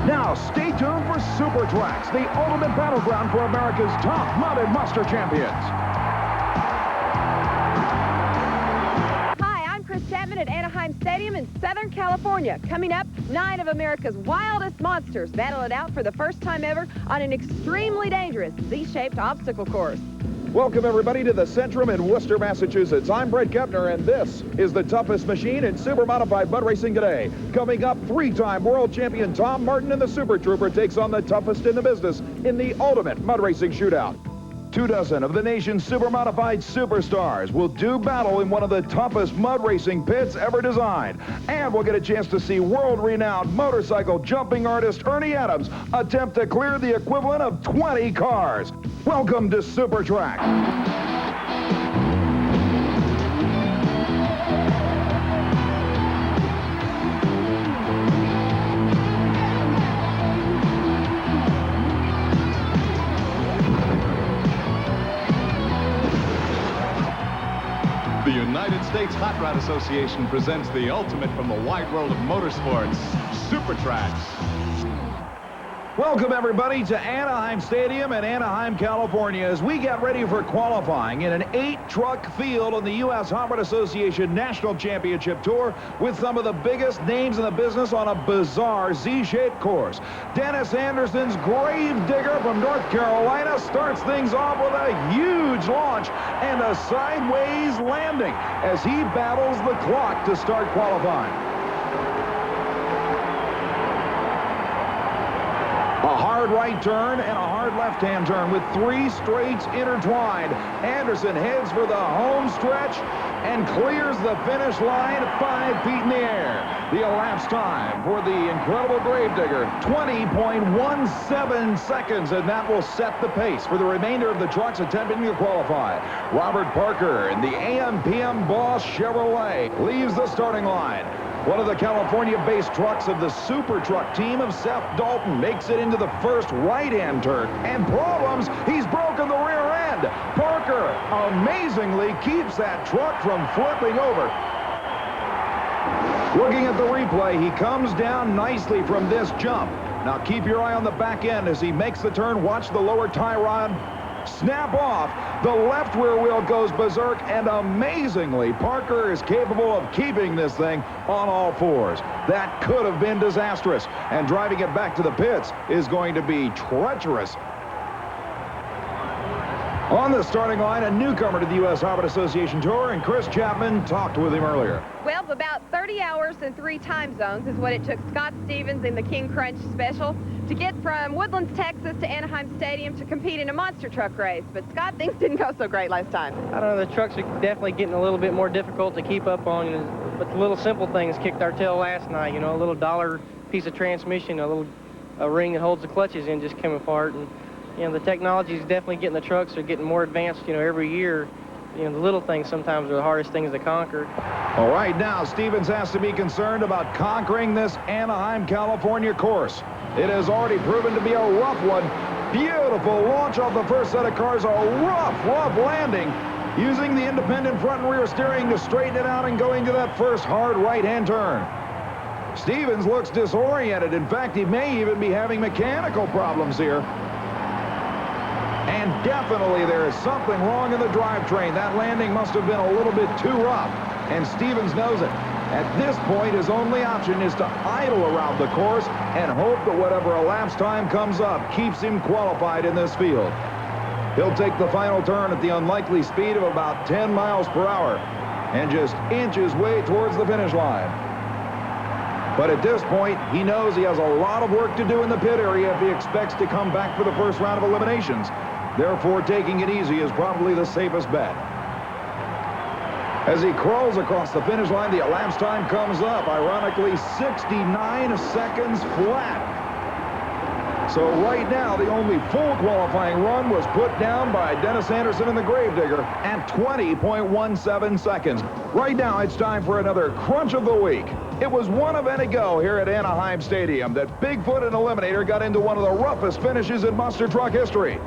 Now, stay tuned for Super Trax, the ultimate battleground for America's top mounted monster champions. Hi, I'm Chris Chapman at Anaheim Stadium in Southern California. Coming up, 9 of America's wildest monsters battle it out for the first time ever on an extremely dangerous Z-shaped obstacle course. Welcome, everybody, to the Centrum in Worcester, Massachusetts. I'm Brett Kepner, and this is the toughest machine in super modified mud racing today. Coming up, 3-time world champion Tom Martin and the Super Trooper takes on the toughest in the business in the ultimate mud racing shootout. 24 of the nation's super modified superstars will do battle in one of the toughest mud racing pits ever designed. And we'll get a chance to see world-renowned motorcycle jumping artist Ernie Adams attempt to clear the equivalent of 20 cars. Welcome to Super Trax. The United States Hot Rod Association presents the ultimate from the wide world of motorsports, Super Trax. Welcome, everybody, to Anaheim Stadium in Anaheim, California, as we get ready for qualifying in an 8-truck field on the U.S. Hot Rod Association National Championship Tour with some of the biggest names in the business on a bizarre Z-shaped course. Dennis Anderson's Gravedigger from North Carolina starts things off with a huge launch and a sideways landing as he battles the clock to start qualifying. A hard right turn and a hard left-hand turn with 3 straights intertwined. Anderson heads for the home stretch and clears the finish line 5 feet in the air. The elapsed time for the incredible Gravedigger, 20.17 seconds, and that will set the pace for the remainder of the trucks attempting to qualify. Robert Parker and the AM/PM Boss Chevrolet leaves the starting line. One of the California-based trucks of the Super Truck team of Seth Dalton makes it into the first right-hand turn. And problems, he's broken the rear end. Parker amazingly keeps that truck from flipping over. Looking at the replay, he comes down nicely from this jump. Now keep your eye on the back end as he makes the turn. Watch the lower tie rod snap off. The left rear wheel goes berserk, and amazingly, Parker is capable of keeping this thing on all fours. That could have been disastrous, and driving it back to the pits is going to be treacherous. On the starting line, a newcomer to the U.S. Hot Rod Association Tour, and Chris Chapman talked with him earlier. Well, about 30 hours and 3 time zones is what it took Scott Stevens in the King Crunch Special to get from Woodlands, Texas to Anaheim Stadium to compete in a monster truck race. But Scott, things didn't go so great last time. I don't know, the trucks are definitely getting a little bit more difficult to keep up on, but the little simple things kicked our tail last night. You know, a little dollar piece of transmission, a ring that holds the clutches in just came apart. And you know, the technology is definitely getting the trucks are getting more advanced, you know, every year. You know, the little things sometimes are the hardest things to conquer. All right, now Stevens has to be concerned about conquering this Anaheim, California course. It has already proven to be a rough one. Beautiful launch off the first set of cars, a rough landing, using the independent front and rear steering to straighten it out and going to that first hard right-hand turn. Stevens looks disoriented. In fact, he may even be having mechanical problems here. And definitely there is something wrong in the drivetrain. That landing must have been a little bit too rough, and Stevens knows it. At this point, his only option is to idle around the course and hope that whatever elapsed time comes up keeps him qualified in this field. He'll take the final turn at the unlikely speed of about 10 miles per hour and just inch his way towards the finish line. But at this point, he knows he has a lot of work to do in the pit area if he expects to come back for the first round of eliminations. Therefore, taking it easy is probably the safest bet. As he crawls across the finish line, the elapsed time comes up, ironically 69 seconds flat. So right now, the only full qualifying run was put down by Dennis Anderson in the Gravedigger at 20.17 seconds. Right now, it's time for another Crunch of the Week. It was one event ago here at Anaheim Stadium that Bigfoot and Eliminator got into one of the roughest finishes in monster truck history.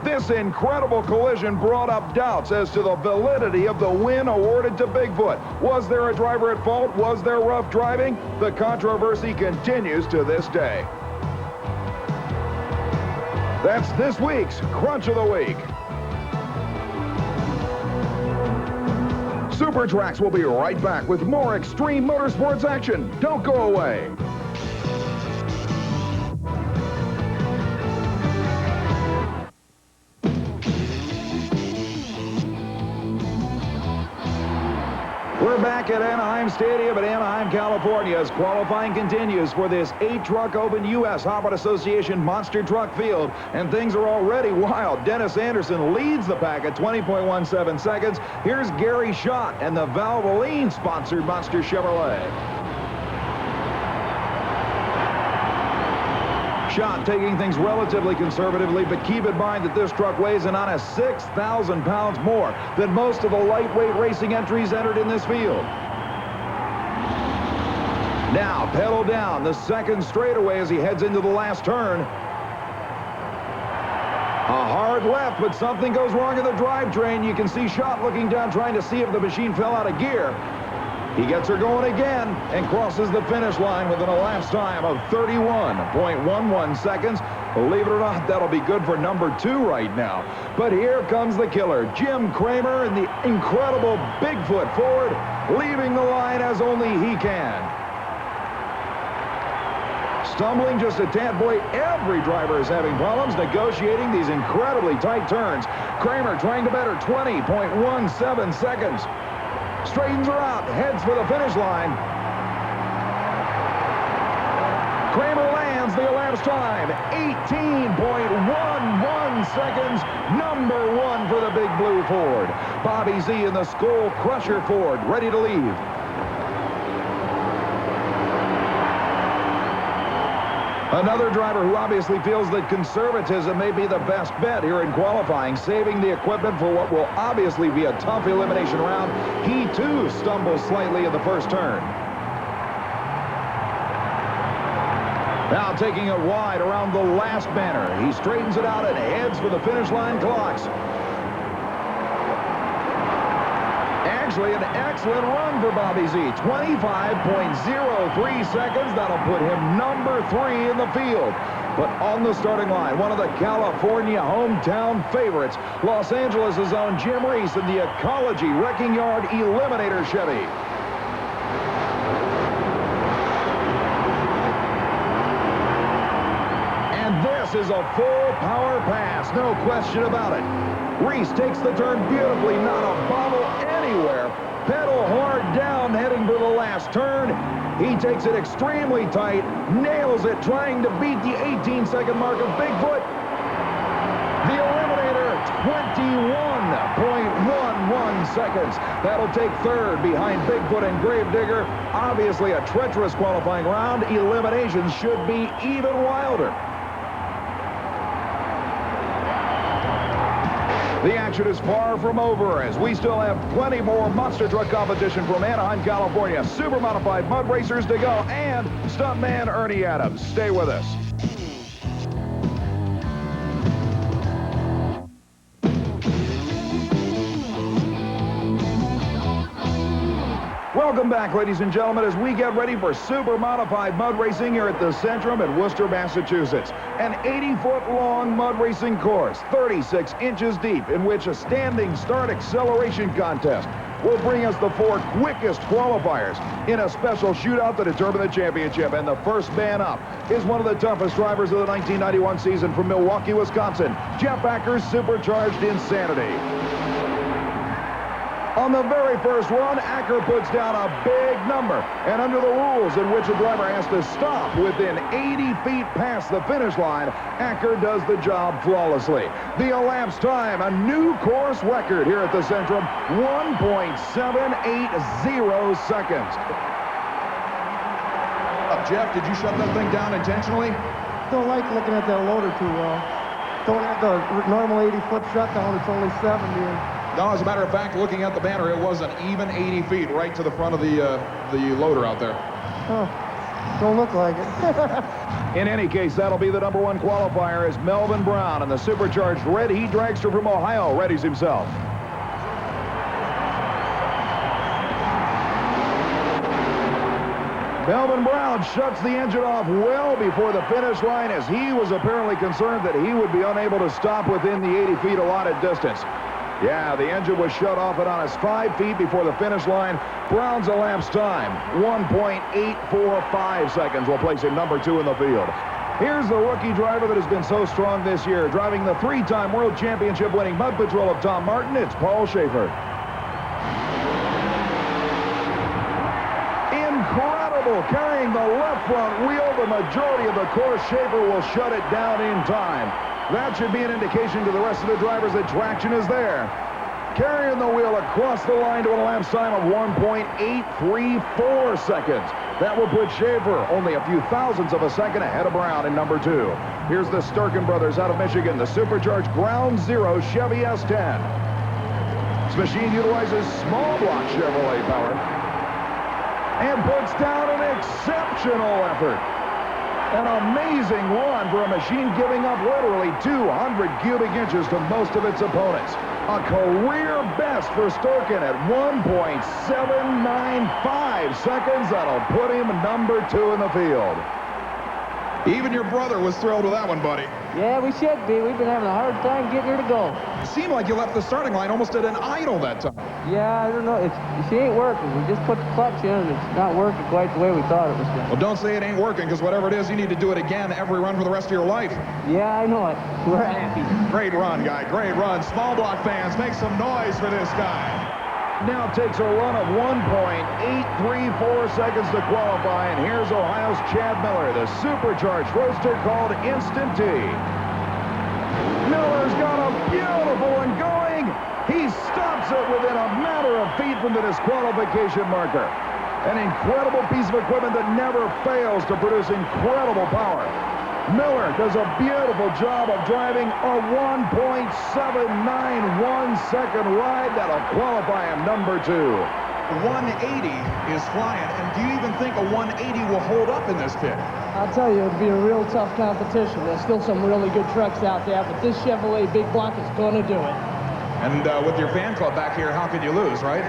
This incredible collision brought up doubts as to the validity of the win awarded to Bigfoot. Was there a driver at fault? Was there rough driving? The controversy continues to this day. That's this week's Crunch of the Week. Super Trax will be right back with more extreme motorsports action. Don't go away. We're back at Anaheim Stadium in Anaheim, California, as qualifying continues for this 8-truck open U.S. Hot Rod Association Monster Truck Field, and things are already wild. Dennis Anderson leads the pack at 20.17 seconds. Here's Gary Schott and the Valvoline-sponsored Monster Chevrolet. Schott taking things relatively conservatively, but keep in mind that this truck weighs an honest 6,000 pounds more than most of the lightweight racing entries entered in this field. Now, pedal down the second straightaway as he heads into the last turn. A hard left, but something goes wrong in the drivetrain. You can see Schott looking down, trying to see if the machine fell out of gear. He gets her going again and crosses the finish line with an elapsed time of 31.11 seconds. Believe it or not, that'll be good for number 2 right now. But here comes the killer, Jim Kramer, and the incredible Bigfoot Ford, leaving the line as only he can. Stumbling just a tad, boy, every driver is having problems negotiating these incredibly tight turns. Kramer trying to better 20.17 seconds. Straightens her out, heads for the finish line. Kramer lands the elapsed time, 18.11 seconds. Number 1 for the Big Blue Ford. Bobby Z in the Skull Crusher Ford, ready to leave. Another driver who obviously feels that conservatism may be the best bet here in qualifying, saving the equipment for what will obviously be a tough elimination round. He, too, stumbles slightly in the first turn. Now taking it wide around the last banner. He straightens it out and heads for the finish line clocks. Actually, an excellent run for Bobby Z. 25.03 seconds. That'll put him number 3 in the field. But on the starting line, one of the California hometown favorites, Los Angeles' own Jim Reese in the Ecology Wrecking Yard Eliminator Chevy. And this is a full power pass, no question about it. Reese takes the turn beautifully, not a bobble anywhere. Pedal hard down, heading for the last turn. He takes it extremely tight, nails it, trying to beat the 18-second mark of Bigfoot. The Eliminator, 21.11 seconds. That'll take third behind Bigfoot and Gravedigger. Obviously a treacherous qualifying round. Eliminations should be even wilder. The action is far from over as we still have plenty more monster truck competition from Anaheim, California. Super modified mud racers to go, and stuntman Ernie Adams. Stay with us. Welcome back, ladies and gentlemen, as we get ready for super modified mud racing here at the Centrum in Worcester, Massachusetts. An 80-foot-long mud racing course, 36 inches deep, in which a standing start acceleration contest will bring us the 4 quickest qualifiers in a special shootout to determine the championship. And the first man up is one of the toughest drivers of the 1991 season from Milwaukee, Wisconsin, Jeff Acker's Supercharged Insanity. On the very first run, Acker puts down a big number, and under the rules in which a driver has to stop within 80 feet past the finish line, Acker does the job flawlessly. The elapsed time, a new course record here at the Centrum, 1.780 seconds. Jeff, did you shut that thing down intentionally? Don't like looking at that loader too well. Don't have the normal 80-foot shutdown, it's only 70. No, as a matter of fact, looking at the banner, it was an even 80 feet right to the front of the loader out there. Oh, don't look like it. In any case, that'll be the number 1 qualifier as Melvin Brown and the supercharged red heat dragster from Ohio readies himself. Melvin Brown shuts the engine off well before the finish line, as he was apparently concerned that he would be unable to stop within the 80 feet allotted distance. Yeah, the engine was shut off at honest 5 feet before the finish line. Brown's elapsed time, 1.845 seconds, will place him number 2 in the field. Here's the rookie driver that has been so strong this year, driving the 3-time World Championship winning Mud Patrol of Tom Martin. It's Paul Schaefer. Incredible, carrying the left front wheel the majority of the course. Schaefer will shut it down in time. That should be an indication to the rest of the drivers that traction is there. Carrying the wheel across the line to an elapsed time of 1.834 seconds. That will put Schaefer only a few thousandths of a second ahead of Brown in number 2. Here's the Sturken brothers out of Michigan, the supercharged Ground Zero Chevy S10. This machine utilizes small block Chevrolet power and puts down an exceptional effort. An amazing run for a machine giving up literally 200 cubic inches to most of its opponents. A career best for Sturken at 1.795 seconds. That'll put him number 2 in the field. Even your brother was thrilled with that one, buddy. Yeah, we should be. We've been having a hard time getting her to go. It seemed like you left the starting line almost at an idle that time. Yeah, I don't know. She ain't working. We just put the clutch in, and it's not working quite the way we thought it was going to. Well, don't say it ain't working, because whatever it is, you need to do it again every run for the rest of your life. Yeah, I know it. We're happy. Great run, guy. Great run. Small block fans, make some noise for this guy. Now takes a run of 1.834 seconds to qualify, and here's Ohio's Chad Miller, the supercharged roadster called Instant T. Miller's got a beautiful one going. He stops it within a matter of feet from the disqualification marker. An incredible piece of equipment that never fails to produce incredible power. Miller does a beautiful job of driving a 1.791 second ride. That'll qualify him number 2. 180 is flying, and do you even think a 180 will hold up in this pit? I'll tell you, it'll be a real tough competition. There's still some really good trucks out there, but this Chevrolet Big Block is going to do it. And with your fan club back here, how can you lose, right?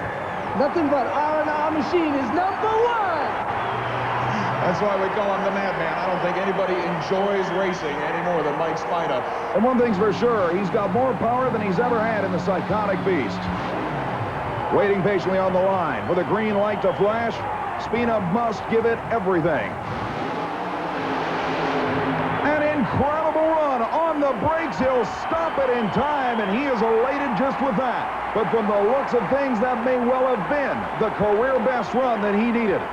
Nothing but R&R Machine is number 1. That's why we call him the Madman. I don't think anybody enjoys racing any more than Mike Spina. And one thing's for sure, he's got more power than he's ever had in the Psychotic Beast. Waiting patiently on the line with a green light to flash, Spina must give it everything. An incredible run on the brakes. He'll stop it in time, and he is elated just with that. But from the looks of things, that may well have been the career best run that he needed.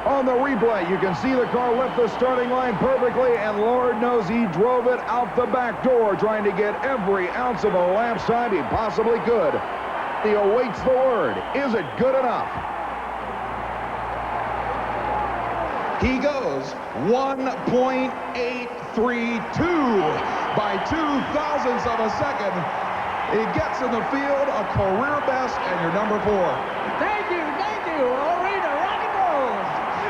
On the replay, you can see the car left the starting line perfectly, and Lord knows he drove it out the back door, trying to get every ounce of elapsed time he possibly could. He awaits the word. Is it good enough? He goes 1.832 by 2 thousandths of a second. He gets in the field, a career best, and you're number 4. Thank you. Arena, rock and roll.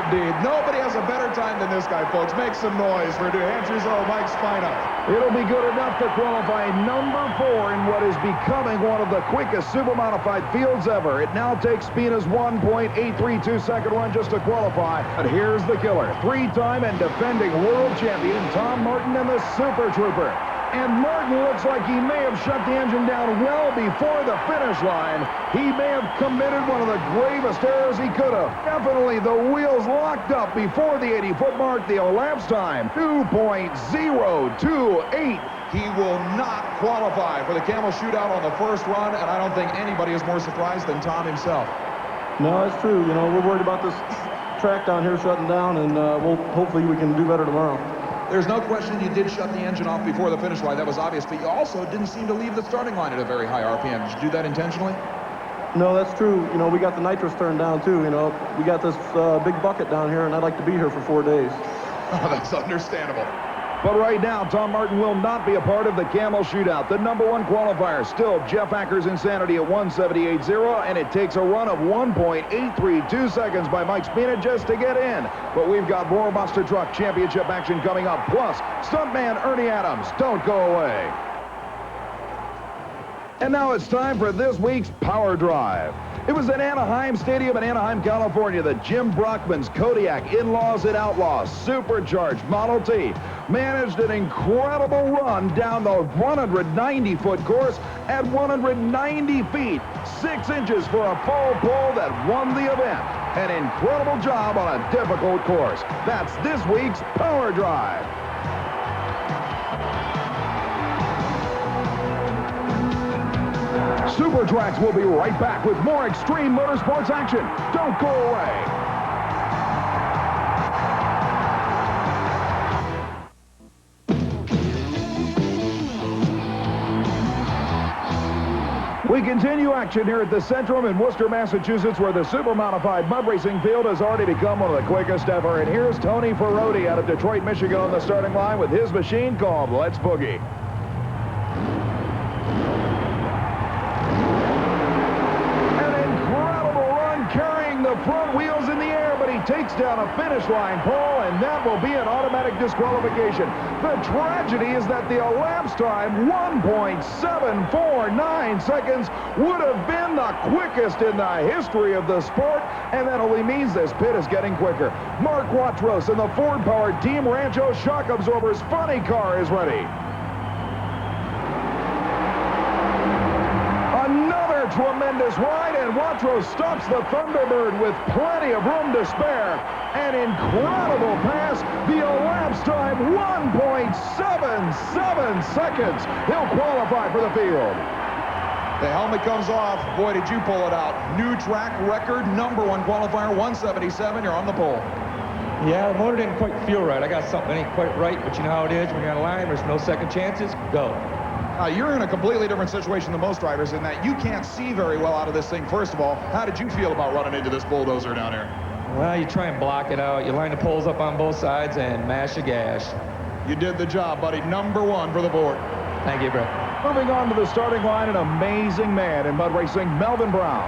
Indeed. Nobody has a better time than this guy, folks. Make some noise for New Hampshire's own Mike Spina. It'll be good enough to qualify number 4 in what is becoming one of the quickest super-modified fields ever. It now takes Spina's 1.832 second run just to qualify. But here's the killer. 3-time and defending world champion Tom Martin and the Super Trooper. And Martin looks like he may have shut the engine down well before the finish line. He may have committed one of the gravest errors he could have. Definitely the wheels locked up before the 80-foot mark. The elapsed time, 2.028. He will not qualify for the Camel Shootout on the first run, and I don't think anybody is more surprised than Tom himself. No, that's true. You know, we're worried about this track down here shutting down, and hopefully we can do better tomorrow. There's no question you did shut the engine off before the finish line. That was obvious, but you also didn't seem to leave the starting line at a very high RPM. Did you do that intentionally? No, that's true. You know, we got the nitrous turned down, too. You know, we got this big bucket down here, and I'd like to be here for 4 days. Oh, that's understandable. But right now, Tom Martin will not be a part of the Camel Shootout. The number 1 qualifier, still Jeff Acker's Insanity at 178.0, and it takes a run of 1.832 seconds by Mike Spina just to get in. But we've got more Monster Truck Championship action coming up, plus stuntman Ernie Adams. Don't go away. And now it's time for this week's Power Drive. It was at Anaheim Stadium in Anaheim, California that Jim Brockman's Kodiak In-Laws and Outlaws supercharged Model T managed an incredible run down the 190-foot course at 190 feet, 6 inches for a full pole that won the event. An incredible job on a difficult course. That's this week's Power Drive. Super Trax will be right back with more extreme motorsports action. Don't go away. We continue action here at the Centrum in Worcester, Massachusetts, where the super modified mud racing field has already become one of the quickest ever. And here's Tony Ferroti out of Detroit, Michigan on the starting line with his machine called Let's Boogie. The front wheels in the air, but he takes down a finish line pole, and that will be an automatic disqualification. The tragedy is that the elapsed time, 1.749 seconds, would have been the quickest in the history of the sport, and that only means this pit is getting quicker. Mark Watros and the Ford-powered Team Rancho shock absorbers funny car is ready. Another tremendous ride, and Watros stops the Thunderbird with plenty of room to spare. An incredible pass. The elapsed time, 1.77 seconds. He'll qualify for the field. The helmet comes off. Boy, did you pull it out. New track record, #1 qualifier, 177. You're on the pole. Yeah, the motor didn't quite feel right. I got something that ain't quite right, but you know how it is when you're on line. There's no second chances. Go. You're in a completely different situation than most drivers in that you can't see very well out of this thing, first of all. How did you feel about running into this bulldozer down here? Well, you try and block it out. You line the poles up on both sides and mash the gas. You did the job, buddy. #1 for the board. Thank you, Brett. Moving on to the starting line, an amazing man in mud racing, Melvin Brown.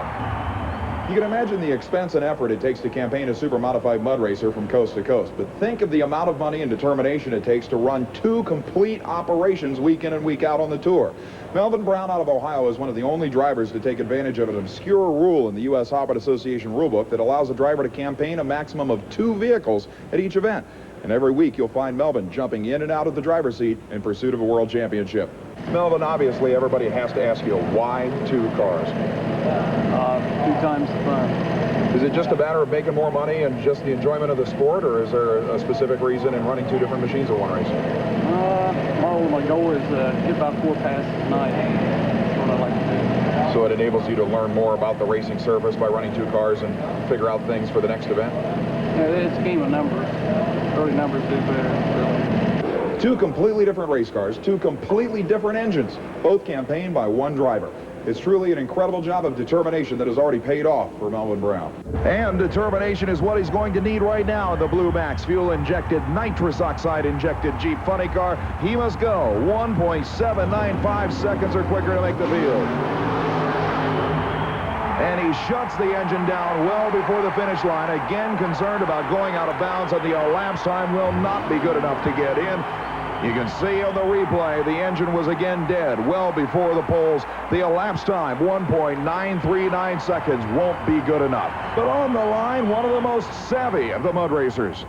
You can imagine the expense and effort it takes to campaign a super modified mud racer from coast to coast, but think of the amount of money and determination it takes to run 2 complete operations week in and week out on the tour. Melvin Brown out of Ohio is one of the only drivers to take advantage of an obscure rule in the USHRA Association rulebook that allows a driver to campaign a maximum of 2 vehicles at each event. And every week you'll find Melvin jumping in and out of the driver's seat in pursuit of a world championship. Melvin, obviously everybody has to ask you, why 2 cars? 2 times the fun. Is it just a matter of making more money and just the enjoyment of the sport, or is there a specific reason in running 2 different machines at one race? My goal is get about 4 passes a night. That's what I like to do. So it enables you to learn more about the racing surface by running 2 cars and figure out things for the next event? Yeah, it's a game of numbers. Early numbers do better, really. 2 completely different race cars, 2 completely different engines, both campaigned by 1 driver. It's truly an incredible job of determination that has already paid off for Melvin Brown. And determination is what he's going to need right now in the Blue Max fuel-injected, nitrous oxide-injected Jeep funny car. He must go 1.795 seconds or quicker to make the field. And he shuts the engine down well before the finish line. Again, concerned about going out of bounds, and the elapsed time will not be good enough to get in. You can see on the replay, the engine was again dead well before the poles. The elapsed time, 1.939 seconds, won't be good enough. But on the line, one of the most savvy of the mud racers.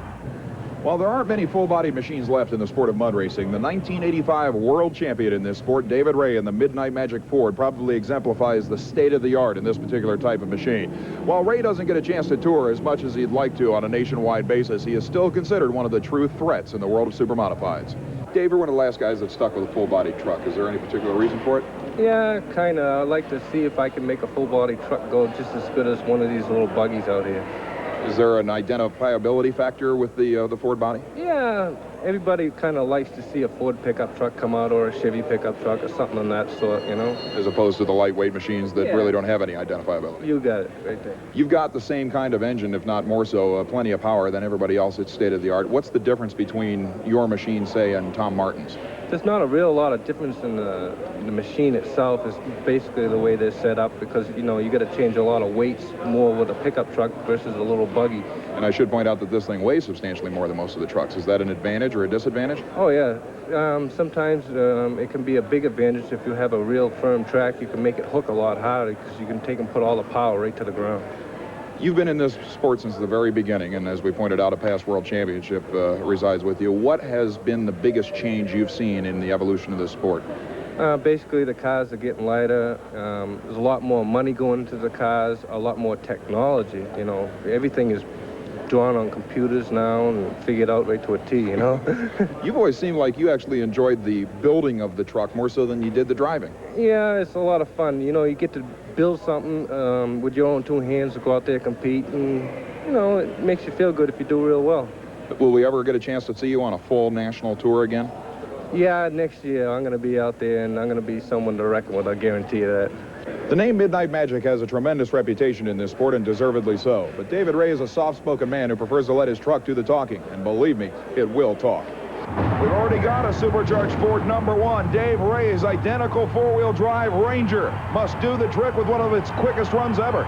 While there aren't many full-bodied machines left in the sport of mud racing, the 1985 world champion in this sport, David Ray, in the Midnight Magic Ford, probably exemplifies the state-of-the-art in this particular type of machine. While Ray doesn't get a chance to tour as much as he'd like to on a nationwide basis, he is still considered one of the true threats in the world of super modifieds. Dave, you're one of the last guys that stuck with a full-body truck. Is there any particular reason for it? Yeah, kind of. I'd like to see if I can make a full-body truck go just as good as one of these little buggies out here. Is there an identifiability factor with the Ford body? Yeah, everybody kind of likes to see a Ford pickup truck come out, or a Chevy pickup truck, or something of that sort, you know? As opposed to the lightweight machines that really don't have any identifiability. You got it, right there. You've got the same kind of engine, if not more so, plenty of power than everybody else. It's state-of-the-art. What's the difference between your machine, say, and Tom Martin's? There's not a real lot of difference in the machine itself. It's basically the way they're set up, because, you know, you got to change a lot of weights more with a pickup truck versus a little buggy. And I should point out that this thing weighs substantially more than most of the trucks. Is that an advantage or a disadvantage? Oh, yeah. sometimes it can be a big advantage if you have a real firm track. You can make it hook a lot harder because you can take and put all the power right to the ground. You've been in this sport since the very beginning, and as we pointed out, a past world championship resides with you. What has been the biggest change you've seen in the evolution of this sport? Basically, the cars are getting lighter. There's a lot more money going into the cars, a lot more technology. You know, everything is drawn on computers now and figured out right to a T, you know? You've always seemed like you actually enjoyed the building of the truck more so than you did the driving. Yeah, it's a lot of fun. You know, you get to build something with your own two hands to go out there, compete, and, you know, it makes you feel good if you do real well. Will we ever get a chance to see you on a full national tour again? Yeah, next year I'm going to be out there, and I'm going to be someone to reckon with, I guarantee you that. The name Midnight Magic has a tremendous reputation in this sport, and deservedly so. But David Ray is a soft-spoken man who prefers to let his truck do the talking. And believe me, it will talk. We've already got a supercharged Ford #1. Dave Ray's identical four-wheel drive Ranger must do the trick with one of its quickest runs ever.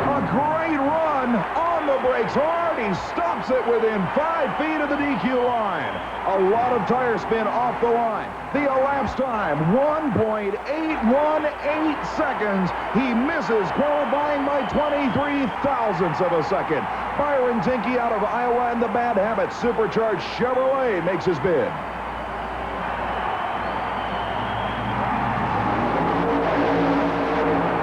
A great run on the brakes hard. He stops it within 5 feet of the DQ line. A lot of tire spin off the line. The elapsed time, 1.818 seconds. He misses qualifying by 23 thousandths of a second. Byron Tinky out of Iowa and the Bad Habit supercharged Chevrolet makes his bid.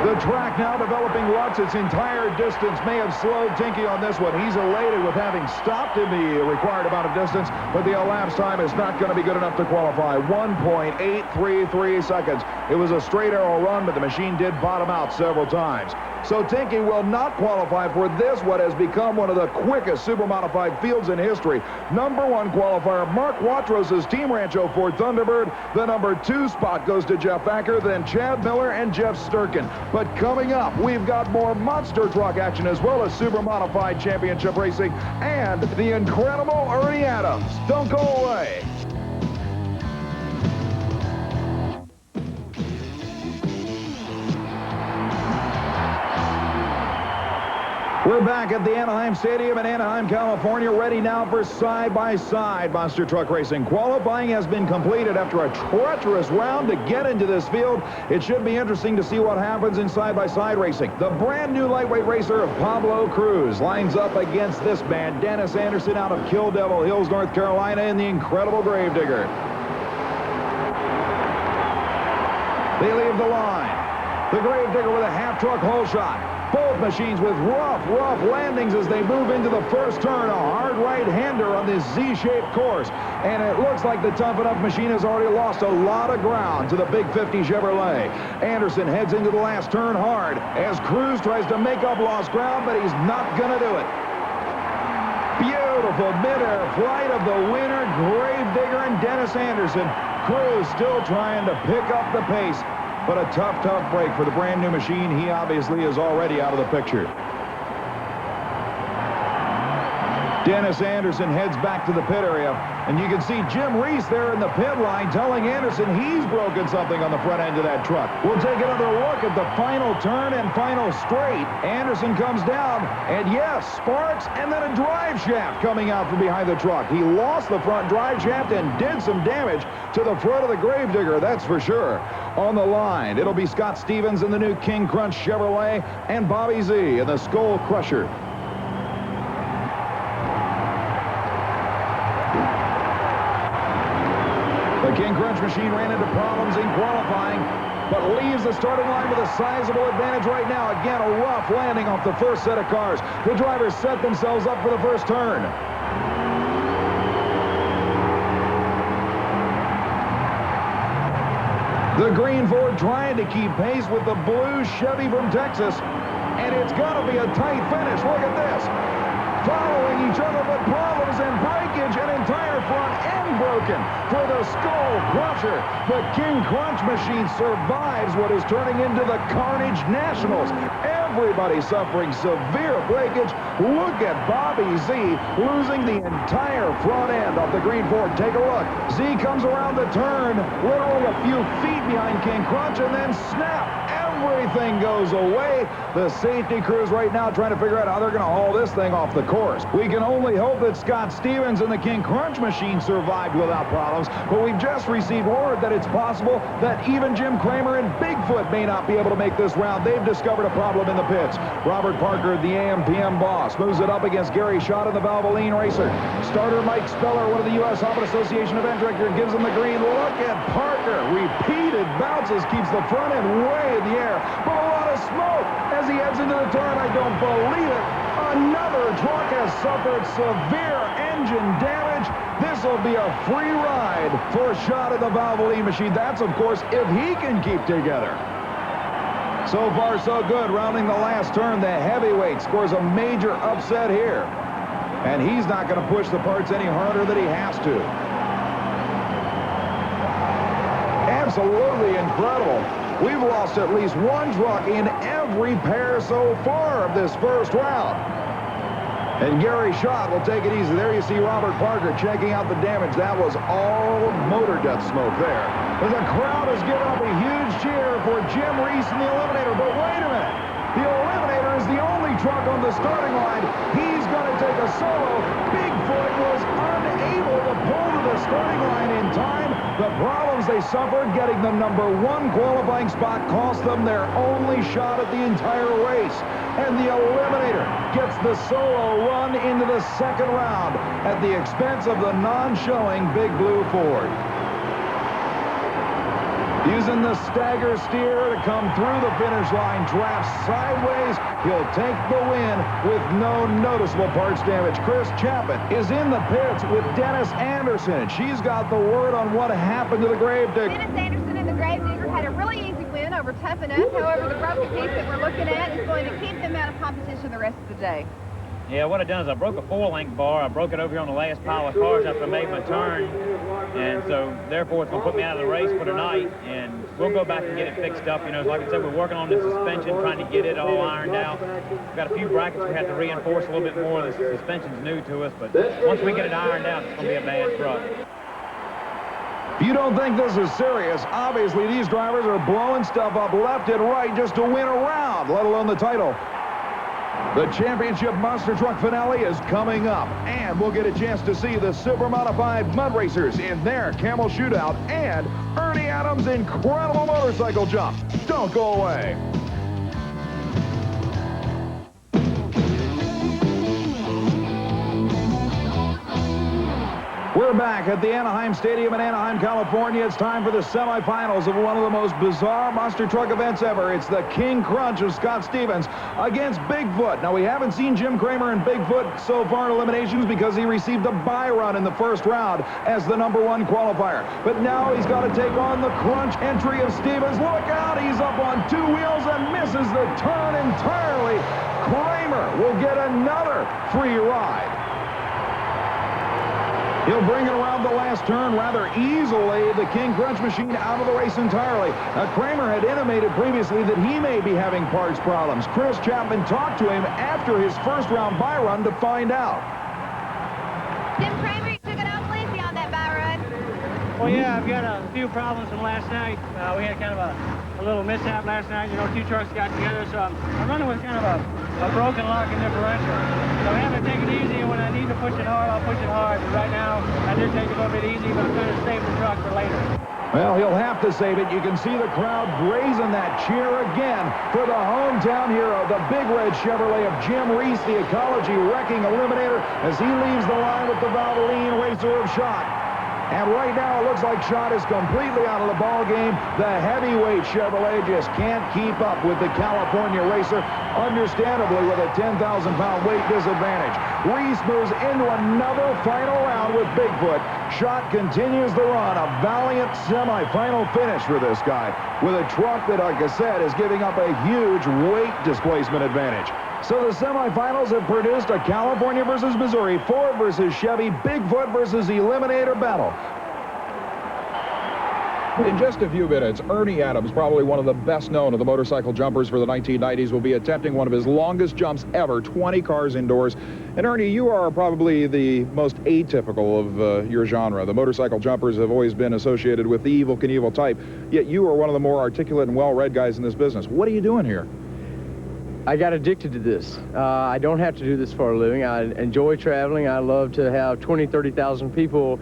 The track now developing ruts. Its entire distance may have slowed Tinky on this one. He's elated with having stopped in the required amount of distance, but the elapsed time is not going to be good enough to qualify. 1.833 seconds. It was a straight arrow run, but the machine did bottom out several times. So Tinky will not qualify for this, what has become one of the quickest super-modified fields in history. #1 qualifier, Mark Watrous' Team Rancho Ford Thunderbird. The #2 spot goes to Jeff Acker, then Chad Miller and Jeff Sturkin. But coming up, we've got more monster truck action as well as super-modified championship racing and the incredible Ernie Adams. Don't go away. We're back at the Anaheim Stadium in Anaheim, California, ready now for side-by-side monster truck racing. Qualifying has been completed after a treacherous round to get into this field. It should be interesting to see what happens in side-by-side racing. The brand new lightweight racer, Pablo Cruz, lines up against this man, Dennis Anderson out of Kill Devil Hills, North Carolina, in the incredible Gravedigger. They leave the line. The Gravedigger with a half-truck hole shot. Both machines with rough landings as they move into the first turn. A hard right-hander on this Z-shaped course. And it looks like the Tough Enough machine has already lost a lot of ground to the Big 50 Chevrolet. Anderson heads into the last turn hard as Cruz tries to make up lost ground, but he's not going to do it. Beautiful mid-air flight of the winner, Gravedigger and Dennis Anderson. Cruz still trying to pick up the pace. But a tough break for the brand new machine. He obviously is already out of the picture. Dennis Anderson heads back to the pit area, and you can see Jim Reese there in the pit line telling Anderson he's broken something on the front end of that truck. We'll take another look at the final turn and final straight. Anderson comes down, and yes, sparks, and then a drive shaft coming out from behind the truck. He lost the front drive shaft and did some damage to the front of the Gravedigger, that's for sure. On the line, it'll be Scott Stevens in the new King Crunch Chevrolet and Bobby Z in the Skull Crusher. The King Crunch machine ran into problems in qualifying, but leaves the starting line with a sizable advantage right now. Again, a rough landing off the first set of cars. The drivers set themselves up for the first turn. The green Ford trying to keep pace with the blue Chevy from Texas, and it's going to be a tight finish. Look at this. Following each other, but problems and breakage, an entire front end broken for the Skull Crusher. The King Crunch machine survives what is turning into the Carnage Nationals. Everybody suffering severe breakage. Look at Bobby Z losing the entire front end off the green Ford. Take a look. Z comes around the turn, literally a few feet behind King Crunch, and then snap. Everything goes away. The safety crews right now trying to figure out how they're going to haul this thing off the course. We can only hope that Scott Stevens and the King Crunch machine survived without problems, but we've just received word that it's possible that even Jim Kramer and Bigfoot may not be able to make this round. They've discovered a problem in the pits. Robert Parker, the AM/PM boss, moves it up against Gary Schott of the Valvoline Racer. Starter Mike Speller, one of the U.S. Hobbit Association event director, gives him the green. Look at Parker. Repeated bounces, keeps the front end way in the air, but a lot of smoke as he heads into the turn. I don't believe it. Another truck has suffered severe engine damage. This will be a free ride for Schott of the Valvoline machine. That's, of course, if he can keep together. So far, so good. Rounding the last turn, the heavyweight scores a major upset here. And he's not going to push the parts any harder than he has to. Absolutely incredible. We've lost at least one truck in every pair so far of this first round. And Gary Schott will take it easy. There you see Robert Parker checking out the damage. That was all motor death smoke there. As the crowd has given up a huge cheer for Jim Reese in the Eliminator. But wait a minute. The Eliminator is the only truck on the starting line. He's going to take a solo. Bigfoot was unable to pull to the starting line in time. The problems they suffered getting the #1 qualifying spot cost them their only shot at the entire race. And the Eliminator gets the solo run into the second round at the expense of the non-showing Big Blue Ford. Using the stagger steer to come through the finish line, drafts sideways. He'll take the win with no noticeable parts damage. Chris Chapman is in the pits with Dennis Anderson, and she's got the word on what happened to the Gravedigger. Dennis Anderson and the Gravedigger had a really easy win over Tough Enough. However, the broken piece that we're looking at is going to keep them out of competition the rest of the day. Yeah, what I done is I broke a 4-link bar. I broke it over here on the last pile of cars after I made my turn. And so, therefore, it's going to put me out of the race for tonight. And we'll go back and get it fixed up. You know, like I said, we're working on the suspension, trying to get it all ironed out. We've got a few brackets we have to reinforce a little bit more. The suspension's new to us. But once we get it ironed out, it's going to be a bad truck. If you don't think this is serious, obviously these drivers are blowing stuff up left and right just to win a round, let alone the title. The championship monster truck finale is coming up, and we'll get a chance to see the super modified mud racers in their camel shootout and Ernie Adams' incredible motorcycle jump. Don't go away. We're back at the Anaheim Stadium in Anaheim, California. It's time for the semifinals of one of the most bizarre monster truck events ever. It's the King Crunch of Scott Stevens against Bigfoot. Now, we haven't seen Jim Kramer and Bigfoot so far in eliminations because he received a bye run in the first round as the #1 qualifier. But now he's got to take on the Crunch entry of Stevens. Look out, he's up on 2 wheels and misses the turn entirely. Kramer will get another free ride. He'll bring it around the last turn rather easily. The King Crunch machine out of the race entirely. Now, Kramer had intimated previously that he may be having parts problems. Chris Chapman talked to him after his first round bye run to find out. Jim Kramer, you took it out easy on that bye run. Well, yeah, I've got a few problems from last night. We had kind of a little mishap last night. You know, 2 trucks got together, so I'm running with kind of a broken lock and differential. So I'm having to take it easy, and when I need to push it hard, I'll push it hard. But right now, I do take it a little bit easy, but I'm trying to save the truck for later. Well, he'll have to save it. You can see the crowd raising that cheer again for the hometown hero, the big red Chevrolet of Jim Reese, the Ecology wrecking eliminator, as he leaves the line with the Valvoline Racer of Schott. And right now, it looks like Schott is completely out of the ball game. The heavyweight Chevrolet just can't keep up with the California Racer, understandably with a 10,000-pound weight disadvantage. Reese moves into another final round with Bigfoot. Schott continues the run, a valiant semifinal finish for this guy, with a truck that, like I said, is giving up a huge weight displacement advantage. So the semifinals have produced a California versus Missouri, Ford versus Chevy, Bigfoot versus Eliminator battle. In just a few minutes, Ernie Adams, probably one of the best known of the motorcycle jumpers for the 1990s, will be attempting one of his longest jumps ever, 20 cars indoors. And Ernie, you are probably the most atypical of your genre. The motorcycle jumpers have always been associated with the Evel Knievel type, yet you are one of the more articulate and well-read guys in this business. What are you doing here? I got addicted to this. I don't have to do this for a living. I enjoy traveling. I love to have 20, 30,000 people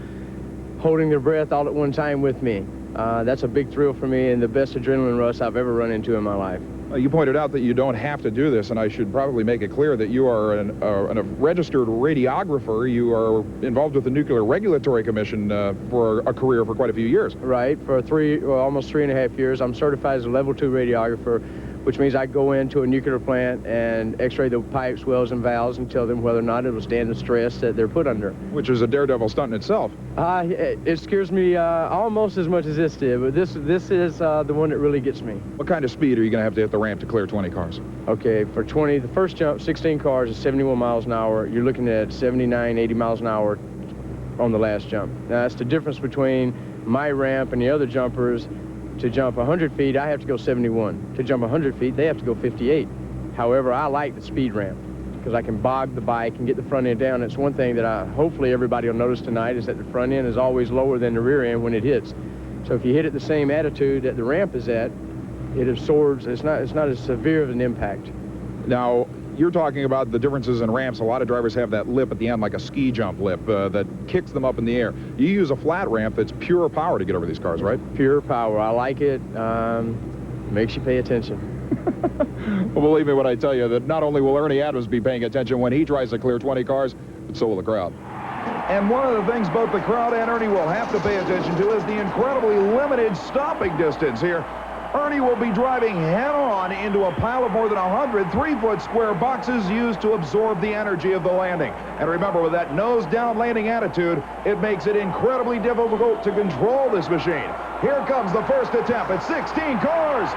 holding their breath all at one time with me. That's a big thrill for me and the best adrenaline rush I've ever run into in my life. You pointed out that you don't have to do this, and I should probably make it clear that you are a registered radiographer. You are involved with the Nuclear Regulatory Commission for a career for quite a few years. Right, for almost 3.5 years. I'm certified as a level 2 radiographer, which means I go into a nuclear plant and x-ray the pipes, wells, and valves and tell them whether or not it will stand the stress that they're put under. Which is a daredevil stunt in itself. It scares me almost as much as this did, but this is the one that really gets me. What kind of speed are you going to have to hit the ramp to clear 20 cars? Okay, for 20, the first jump, 16 cars is 71 miles an hour. You're looking at 79, 80 miles an hour on the last jump. Now, that's the difference between my ramp and the other jumpers. To jump 100 feet, I have to go 71. To jump 100 feet, they have to go 58. However, I like the speed ramp because I can bog the bike and get the front end down. It's one thing that hopefully everybody will notice tonight is that the front end is always lower than the rear end when it hits. So if you hit it the same attitude that the ramp is at, it absorbs. It's not as severe of an impact. Now, you're talking about the differences in ramps. A lot of drivers have that lip at the end, like a ski jump lip, that kicks them up in the air. You use a flat ramp that's pure power to get over these cars, right? Pure power. I like it. Makes you pay attention. Well, believe me when I tell you that not only will Ernie Adams be paying attention when he tries to clear 20 cars, but so will the crowd. And one of the things both the crowd and Ernie will have to pay attention to is the incredibly limited stopping distance here. Ernie will be driving head-on into a pile of more than 100 3-foot square boxes used to absorb the energy of the landing. And remember, with that nose-down landing attitude, it makes it incredibly difficult to control this machine. Here comes the first attempt at 16 cars.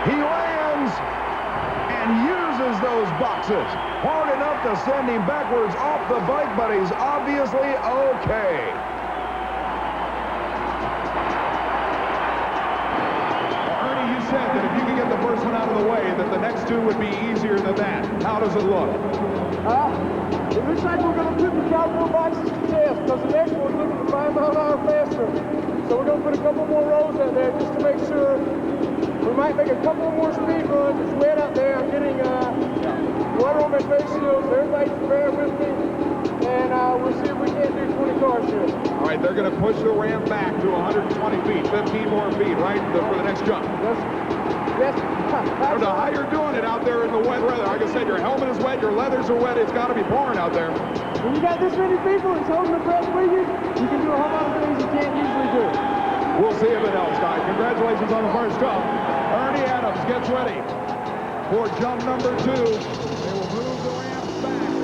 He lands and uses those boxes hard enough to send him backwards off the bike, but he's obviously okay. Said that if you could get the first one out of the way, that the next two would be easier than that. How does it look? It looks like we're going to put the cardboard boxes to test because the next one's looking to 5 miles an hour faster. So we're going to put a couple more rows out there just to make sure. We might make a couple more speed runs. It's wet out there. I'm getting water on my face shields. Everybody's bear with me. And we'll see if we can't do 20 cars here. All right, they're going to push the ramp back to 120 feet, 15 more feet, right, for the next jump. Yes. I don't know how you're doing it out there in the wet weather. Like I said, your helmet is wet, your leathers are wet. It's got to be pouring out there. When you got this many people that's holding their breath with you, you can do a whole lot of things you can't usually do. We'll see if it helps, guys. Congratulations on the first jump. Ernie Adams gets ready for jump number 2. They will move the ramp back.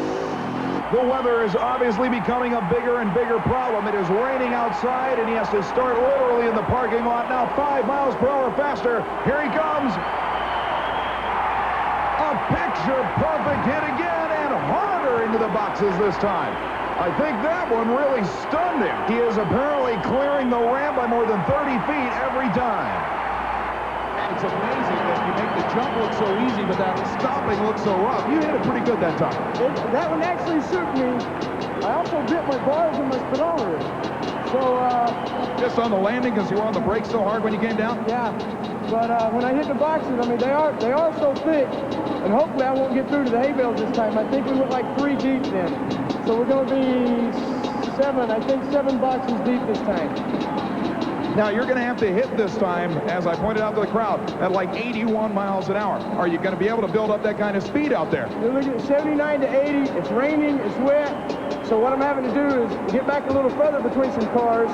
The weather is obviously becoming a bigger and bigger problem. It is raining outside, and he has to start literally in the parking lot now, 5 miles per hour faster. Here he comes. A picture-perfect hit again, and harder into the boxes this time. I think that one really stunned him. He is apparently clearing the ramp by more than 30 feet every time. It's amazing that you make the jump look so easy, but that stopping looks so rough. You hit it pretty good that time. That one actually shook me. I also bit my bars in my speedometer. So, just on the landing because you were on the brakes so hard when you came down? Yeah. But when I hit the boxes, I mean, they are so thick, and hopefully I won't get through to the hay bales this time. I think we went like 3 deep then. So we're going to be 7 boxes deep this time. Now, you're going to have to hit this time, as I pointed out to the crowd, at like 81 miles an hour. Are you going to be able to build up that kind of speed out there? You're looking at 79 to 80. It's raining. It's wet. So what I'm having to do is get back a little further between some cars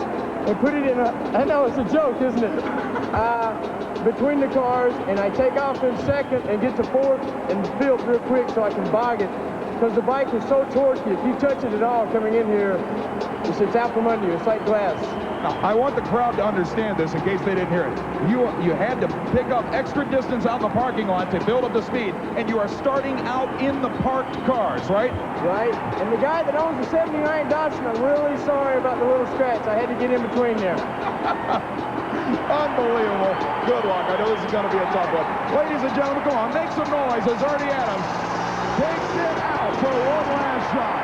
and put it in a, I know it's a joke, isn't it? Between the cars, and I take off in second and get to fourth and field real quick so I can bog it. because the bike is so torquey. If you touch it at all coming in here, it's out from under you. It's like glass. Now, I want the crowd to understand this in case they didn't hear it. You had to pick up extra distance out in the parking lot to build up the speed, and you are starting out in the parked cars, right? Right. And the guy that owns the 79 Datsun, I'm really sorry about the little scratch. I had to get in between there. Unbelievable. Good luck. I know this is going to be a tough one. Ladies and gentlemen, come on, make some noise as Ernie Adams takes it out for one last shot.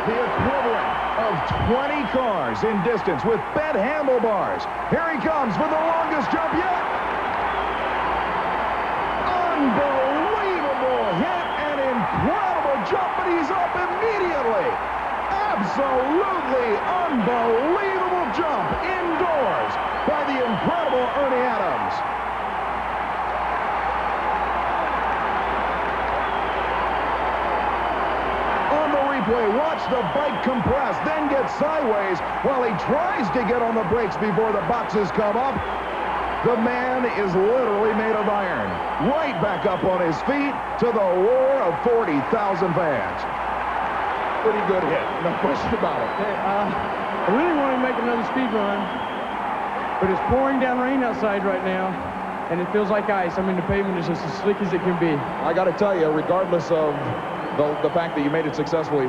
The equivalent of 20 cars in distance with bent handlebars. Here he comes for the longest jump yet. Unbelievable hit and incredible jump, but he's up immediately. Absolutely unbelievable jump indoors by the incredible Ernie Adams. Watch the bike compress, then get sideways while he tries to get on the brakes before the boxes come up. The man is literally made of iron. Right back up on his feet to the roar of 40,000 fans. Pretty good hit, no question about it. I really want to make another speed run, but it's pouring down rain outside right now, and it feels like ice. I mean, the pavement is just as slick as it can be. I got to tell you, regardless of the fact that you made it successfully,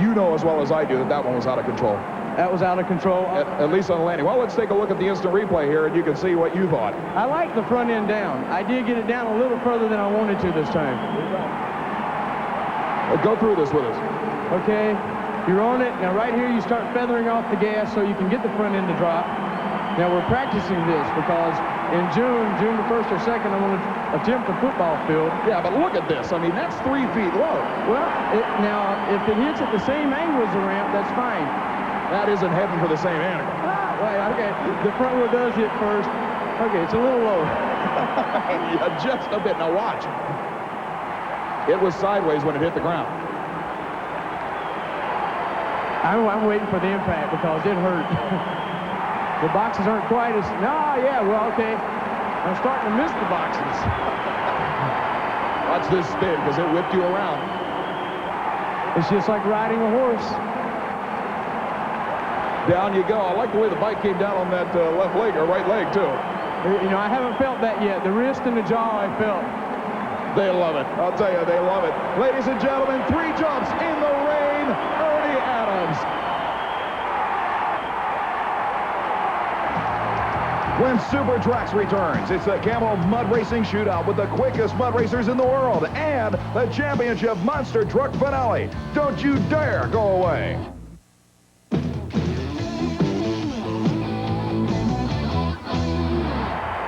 you know as well as I do that that one was out of control. That was out of control. At least on the landing. Well, let's take a look at the instant replay here, and you can see what you thought. I like the front end down. I did get it down a little further than I wanted to this time. Go through this with us. Okay, you're on it. Now right here you start feathering off the gas so you can get the front end to drop. Now we're practicing this because in June the 1st or 2nd, I'm going to attempt the football field. Yeah, but look at this. I mean, that's 3 feet low. Well, now, if it hits at the same angle as the ramp, that's fine. That isn't heading for the same angle. Wait, okay. The front wheel does hit first. Okay, it's a little low. Yeah, just a bit. Now watch. It was sideways when it hit the ground. I'm waiting for the impact because it hurt. The boxes aren't quite as... No, yeah, well, okay. I'm starting to miss the boxes. Watch this spin because it whipped you around. It's just like riding a horse. Down you go. I like the way the bike came down on that left leg or right leg, too. You know, I haven't felt that yet. The wrist and the jaw I felt. They love it. I'll tell you, they love it. Ladies and gentlemen, 3 jumps in the rain. Ernie Adams. When Super Trax returns, it's the Camel Mud Racing Shootout with the quickest mud racers in the world and the Championship Monster Truck Finale. Don't you dare go away.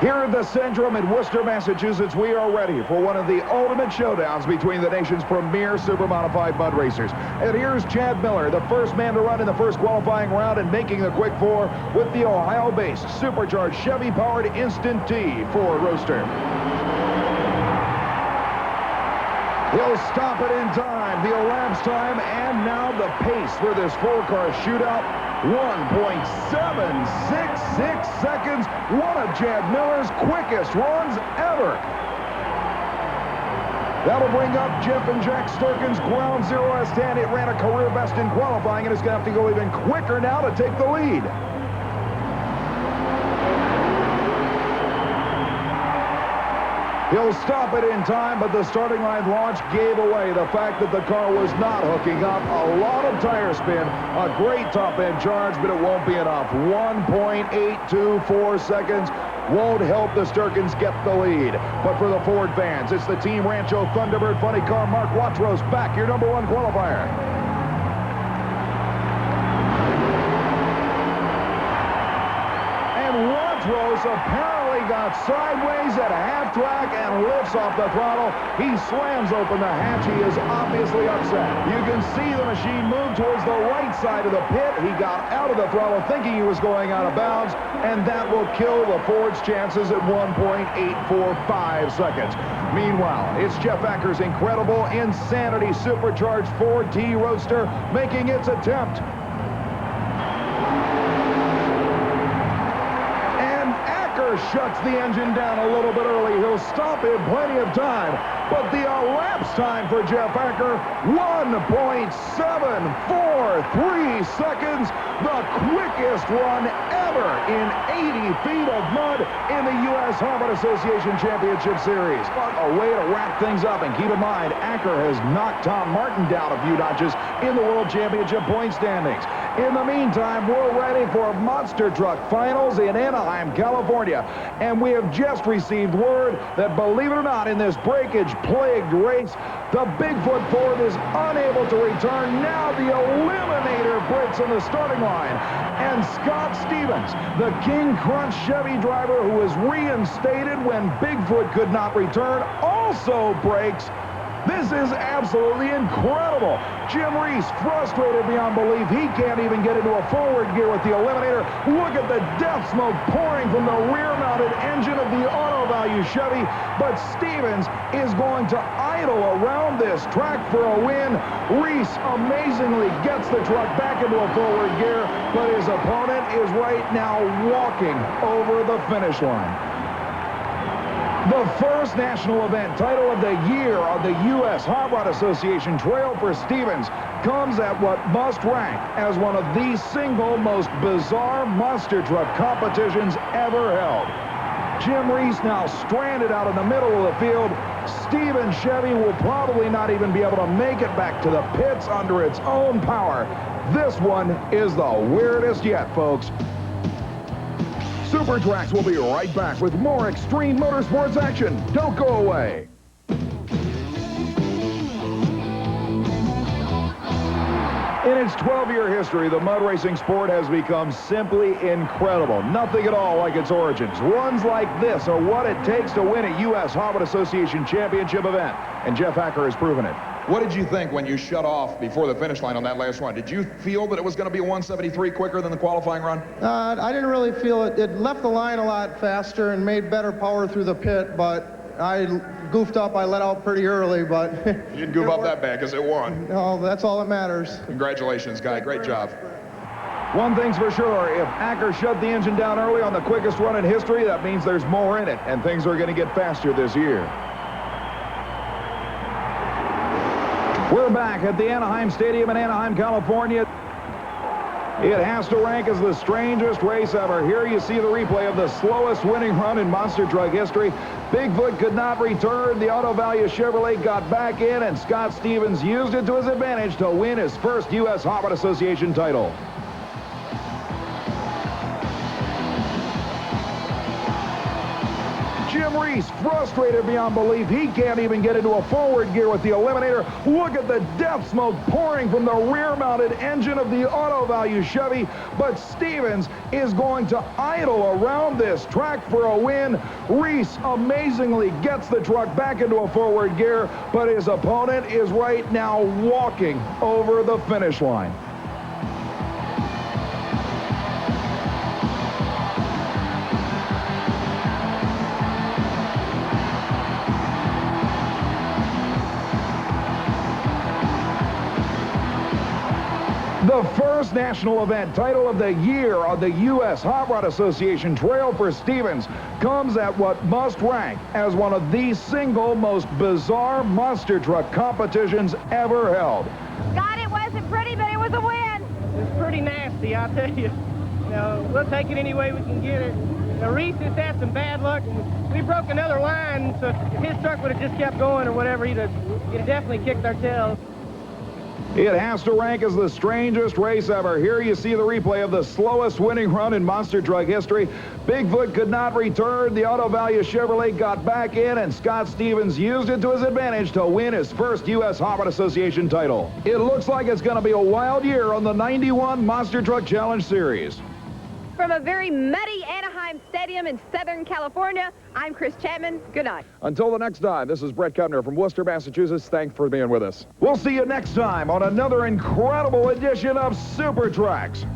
Here at the Syndrome in Worcester, Massachusetts, we are ready for one of the ultimate showdowns between the nation's premier super-modified mud racers. And here's Chad Miller, the first man to run in the first qualifying round and making the quick 4 with the Ohio-based supercharged Chevy-powered Instant T Ford Roadster. He'll stop it in time, the elapsed time, and now the pace for this 4-car shootout. 1.766 seconds, one of Chad Miller's quickest runs ever. That'll bring up Jeff and Jack Sturkin's ground zero as stand. It ran a career best in qualifying, and it's going to have to go even quicker now to take the lead. He'll stop it in time, but the starting line launch gave away the fact that the car was not hooking up. A lot of tire spin, a great top-end charge, but it won't be enough. 1.824 seconds won't help the Sturkins get the lead. But for the Ford fans, it's the Team Rancho Thunderbird Funny Car Mark Watrous back, your #1 qualifier. And Watrous apparently got sideways at half track and lifts off the throttle. He slams open the hatch. He is obviously upset. You can see the machine move towards the right side of the pit. He got out of the throttle thinking he was going out of bounds, and that will kill the Ford's chances at 1.845 seconds. Meanwhile, it's Jeff Acker's incredible Insanity supercharged Ford T Roadster making its attempt. Acker shuts the engine down a little bit early. He'll stop in plenty of time. But the elapsed time for Jeff Acker, 1.743 seconds. The quickest run ever in 80 feet of mud in the USHRA Association Championship Series. What a way to wrap things up. And keep in mind, Acker has knocked Tom Martin down a few notches in the World Championship point standings. In the meantime, we're ready for Monster Truck Finals in Anaheim, California. And we have just received word that, believe it or not, in this breakage-plagued race, the Bigfoot Ford is unable to return. Now the Eliminator breaks on the starting line. And Scott Stevens, the King Crunch Chevy driver who was reinstated when Bigfoot could not return, also breaks. This is absolutely incredible. Jim Reese, frustrated beyond belief. He can't even get into a forward gear with the Eliminator. Look at the death smoke pouring from the rear-mounted engine of the Auto Value Chevy. But Stevens is going to idle around this track for a win. Reese amazingly gets the truck back into a forward gear, but his opponent is right now walking over the finish line. The first national event title of the year on the U.S. Hot Rod Association Trail for Stevens comes at what must rank as one of the single most bizarre monster truck competitions ever held. Jim Reese now stranded out in the middle of the field. Stevens Chevy will probably not even be able to make it back to the pits under its own power. This one is the weirdest yet, folks. Super Trax will be right back with more extreme motorsports action. Don't go away. In its 12-year history, the mud racing sport has become simply incredible. Nothing at all like its origins. Runs like this are what it takes to win a U.S. Hot Rod Association Championship event, and Jeff Acker has proven it. What did you think when you shut off before the finish line on that last run? Did you feel that it was going to be 173 quicker than the qualifying run? I didn't really feel it. It left the line a lot faster and made better power through the pit, but I goofed up. I let out pretty early, but... You didn't goof up that bad because it won. No, that's all that matters. Congratulations, guy. Great job. One thing's for sure, if Acker shut the engine down early on the quickest run in history, that means there's more in it, and things are going to get faster this year. We're back at the Anaheim Stadium in Anaheim, California. It has to rank as the strangest race ever. Here you see the replay of the slowest winning run in monster truck history. Bigfoot could not return. The Auto Value Chevrolet got back in, and Scott Stevens used it to his advantage to win his first U.S. Hot Rod Association title. Jim Reese, frustrated beyond belief. He can't even get into a forward gear with the Eliminator. Look at the death smoke pouring from the rear-mounted engine of the Auto Value Chevy. But Stevens is going to idle around this track for a win. Reese amazingly gets the truck back into a forward gear, but his opponent is right now walking over the finish line. The first national event title of the year on the U.S. Hot Rod Association Trail for Stevens comes at what must rank as one of the single most bizarre monster truck competitions ever held. Scott, it wasn't pretty, but it was a win. It's pretty nasty, I'll tell you. We'll take it any way we can get it. Reese just had some bad luck. We broke another line, so if his truck would have just kept going or whatever, he'd have definitely kicked our tails. It has to rank as the strangest race ever. Here you see the replay of the slowest winning run in monster truck history. Bigfoot could not return. The Auto Value Chevrolet got back in, and Scott Stevens used it to his advantage to win his first U.S. Hot Rod Association title. It looks like it's going to be a wild year on the 91 Monster Truck Challenge Series. From a very muddy Anaheim Stadium in Southern California, I'm Chris Chapman. Good night. Until the next time, this is Brett Kepner from Worcester, Massachusetts. Thanks for being with us. We'll see you next time on another incredible edition of Super Trax.